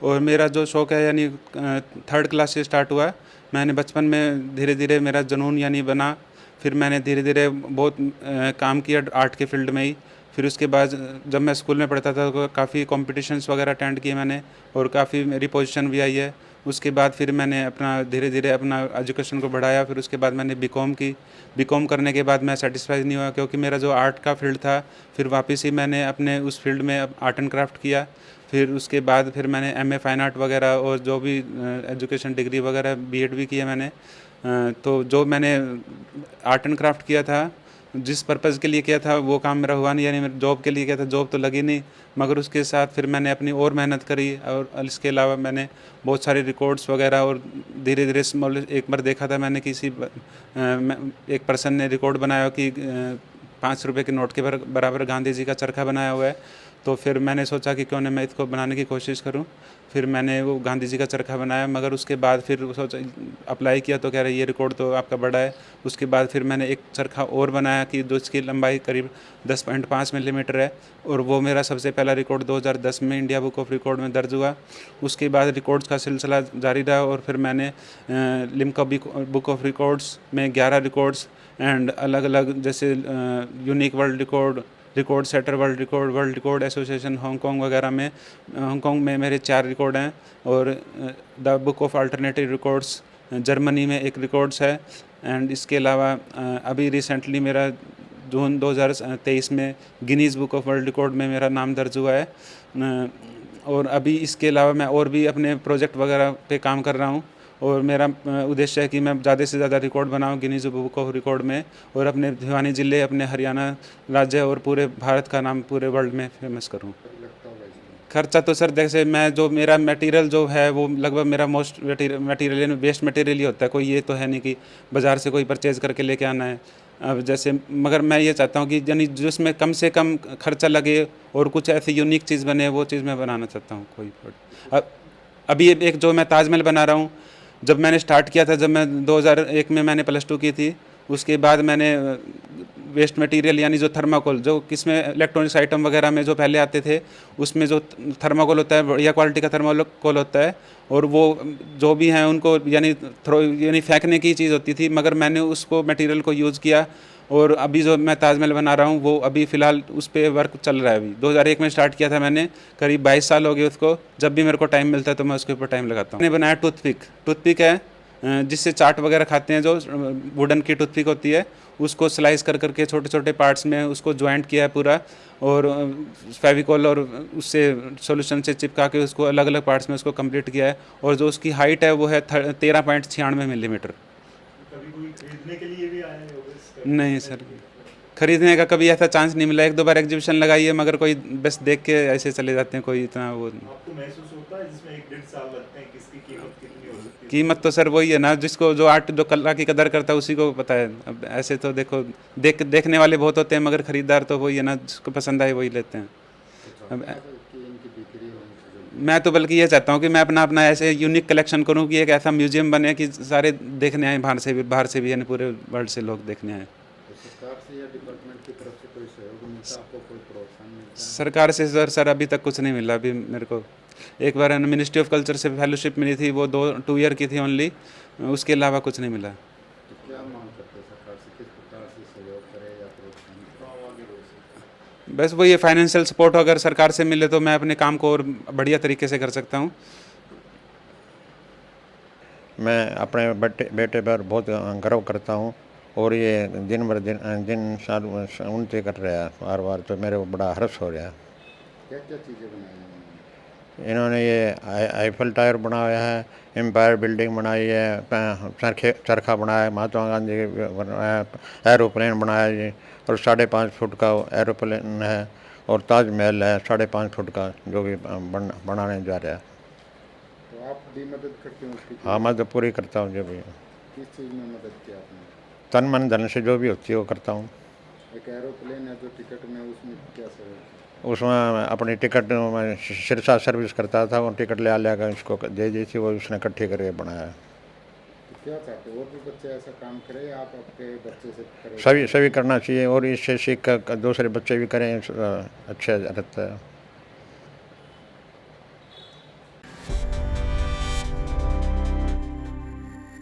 और मेरा जो शौक़ है यानी थर्ड क्लास से स्टार्ट हुआ। मैंने बचपन में धीरे धीरे मेरा जुनून यानी बना। फिर मैंने धीरे धीरे बहुत काम किया आर्ट के फील्ड में ही। फिर उसके बाद जब मैं स्कूल में पढ़ता था तो काफ़ी कॉम्पिटिशन्स वगैरह अटेंड किए मैंने, और काफ़ी मेरी पोजीशन भी आई है। उसके बाद फिर मैंने अपना धीरे धीरे अपना एजुकेशन को बढ़ाया। फिर उसके बाद मैंने बीकॉम की। बीकॉम करने के बाद मैं सेटिस्फाई नहीं हुआ, क्योंकि मेरा जो आर्ट का फील्ड था, फिर वापस ही मैंने अपने उस फील्ड में आर्ट एंड क्राफ्ट किया। फिर उसके बाद फिर मैंने एमए फ़ाइन आर्ट वगैरह और जो भी एजुकेशन डिग्री वगैरह बीएड भी किया मैंने। तो जो मैंने आर्ट एंड क्राफ्ट किया था, जिस पर्पज़ के लिए किया था वो काम मेरा हुआ नहीं, यानी मेरे जॉब के लिए किया था, जॉब तो लगी नहीं। मगर उसके साथ फिर मैंने अपनी और मेहनत करी, और इसके अलावा मैंने बहुत सारे रिकॉर्ड्स वगैरह, और धीरे धीरे स्मॉल एक बार देखा था मैंने किसी एक पर्सन ने रिकॉर्ड बनाया कि 5 रुपये के नोट के बराबर गांधी जी का चरखा बनाया हुआ है। तो फिर मैंने सोचा कि क्यों ना मैं इसको बनाने की कोशिश करूं। फिर मैंने वो गांधी जी का चरखा बनाया। मगर उसके बाद फिर सोचा, अप्लाई किया तो कह रहे ये रिकॉर्ड तो आपका बड़ा है। उसके बाद फिर मैंने एक चरखा और बनाया कि जो इसकी लंबाई करीब 10.5 मिलीमीटर है, और वो मेरा सबसे पहला रिकॉर्ड 2010 में इंडिया बुक ऑफ रिकॉर्ड में दर्ज हुआ। उसके बाद रिकॉर्ड्स का सिलसिला जारी रहा, और फिर मैंने लिम्का बुक ऑफ रिकॉर्ड्स में 11 रिकॉर्ड्स एंड अलग अलग जैसे unique world record setter world record association Hong Kong वगैरह में, हांगकांग में मेरे 4 रिकॉर्ड हैं। और the book of alternative records Germany में एक रिकॉर्ड्स है। एंड इसके अलावा अभी रिसेंटली मेरा जून 2023 में Guinness book of world record में मेरा नाम दर्ज हुआ है। और अभी इसके अलावा मैं और भी अपने प्रोजेक्ट वगैरह पे काम कर रहा हूँ, और मेरा उद्देश्य है कि मैं ज़्यादा से ज़्यादा रिकॉर्ड बनाऊँ गिनीज बुक ऑफ रिकॉर्ड में, और अपने भिवानी ज़िले, अपने हरियाणा राज्य और पूरे भारत का नाम पूरे वर्ल्ड में फेमस करूँ। खर्चा तो सर जैसे मैं जो मेरा मटेरियल जो है वो लगभग मेरा मोस्ट मटेरियल वेस्ट मटेरियल ही होता है। कोई ये तो है नहीं कि बाज़ार से कोई परचेज़ करके लेके आना है। अब जैसे मगर मैं ये चाहता हूँ कि यानी जिसमें कम से कम खर्चा लगे और कुछ ऐसी यूनिक चीज़ बने, वो चीज़ मैं बनाना चाहता हूँ कोई। अब अभी एक जो मैं ताजमहल बना रहा हूँ, जब मैंने स्टार्ट किया था, जब मैं 2001 में मैंने +2 की थी। उसके बाद मैंने वेस्ट मटेरियल यानी जो थर्माकोल, जो किसमें इलेक्ट्रॉनिक्स आइटम वगैरह में जो पहले आते थे, उसमें जो थर्माकोल होता है बढ़िया क्वालिटी का थर्माकोल होता है, और वो जो भी हैं उनको यानी फेंकने की चीज़ होती थी। मगर मैंने उसको मटेरियल को यूज़ किया, और अभी जो मैं ताजमहल बना रहा हूँ वो अभी फ़िलहाल उस पर वर्क चल रहा है। अभी 2001 में स्टार्ट किया था मैंने, करीब 22 साल हो गए उसको। जब भी मेरे को टाइम मिलता है तो मैं उसके ऊपर टाइम लगाता हूँ। मैंने बनाया टूथपिक है, जिससे चाट वगैरह खाते हैं, जो वुडन की टूथपिक होती है, उसको स्लाइस कर करके छोटे छोटे पार्ट्स में उसको ज्वाइंट किया है पूरा, और फेविकॉल और उससे सॉल्यूशन से चिपका के उसको अलग अलग पार्ट्स में उसको कंप्लीट किया है। और जो उसकी हाइट है वो है 13.96 मिलीमीटर। कभी कोई खरीदने के लिए भी आया है? नहीं सर, खरीदने का कभी ऐसा चांस नहीं मिला। 1-2 बार एग्जीबिशन लगाई है, मगर कोई बस देख के ऐसे चले जाते हैं, कोई इतना वो। आपको महसूस होता है जिसमें 1-1.5 साल लगते हैं, किसकी कीमत कितनी हो सकती है? कीमत तो सर वही है ना, जिसको जो आर्ट जो कला की कदर करता है उसी को पता है। अब ऐसे तो देखो देखने वाले बहुत होते हैं, मगर खरीदार तो वही है ना, जिसको पसंद आए वही लेते हैं। अब मैं तो बल्कि ये चाहता हूँ कि मैं अपना अपना ऐसे यूनिक कलेक्शन करूँ कि एक ऐसा म्यूजियम बने कि सारे देखने आए, बाहर से भी यानी पूरे वर्ल्ड से लोग देखने आए। सरकार से या डिपार्टमेंट की तरफ से कोई सहयोग मिलता है आपको, कोई प्रोत्साहन मिलता है? सरकार से सर अभी तक कुछ नहीं मिला। अभी मेरे को एक बार मिनिस्ट्री ऑफ कल्चर से फेलोशिप मिली थी, वो 2 ईयर की थी ओनली, उसके अलावा कुछ नहीं मिला। तो क्या मांग करते हैं सरकार से, किस प्रकार से सहयोग करे या प्रोत्साहन? बस वही फाइनेंशियल सपोर्ट अगर सरकार से मिले तो मैं अपने काम को और बढ़िया तरीके से कर सकता हूँ। मैं अपने बेटे पर बहुत गर्व करता हूँ, और ये दिन साल उन्नति कर रहा है बार बार, तो मेरे को बड़ा हर्ष हो रहा है। क्या क्या चीज़ें बनाई हैं इन्होंने ये आईफल टावर बनाया है, एम्पायर बिल्डिंग बनाई है, चरखा बनाया है, महात्मा गांधी बनाया, एरोप्लेन बनाया जी, और 5.5 फुट का एरोप्लेन है, और ताजमहल है 5.5 फुट का, जो कि बनाने जा रहा है। तो आप भी मदद करते हैं उसकी? हाँ, मदद पूरी करता हूँ। जो भी किस चीज़ में मदद की आपने? तन मन धन से जो भी होती है वो करता हूँ। एक एरोप्लेन है जो टिकट में, उसमें क्या सहयोग? उसमें अपनी टिकट में सिरसा सर्विस करता था, वो टिकट ले कर इसको दे दी थी, वो उसने इकट्ठी करके बनाया। तो क्या चाहते हो, और भी बच्चे ऐसा काम करें या आप आपके बच्चे से करें? सभी करना चाहिए, और इससे सीख कर दूसरे बच्चे भी करें, अच्छा रहता है।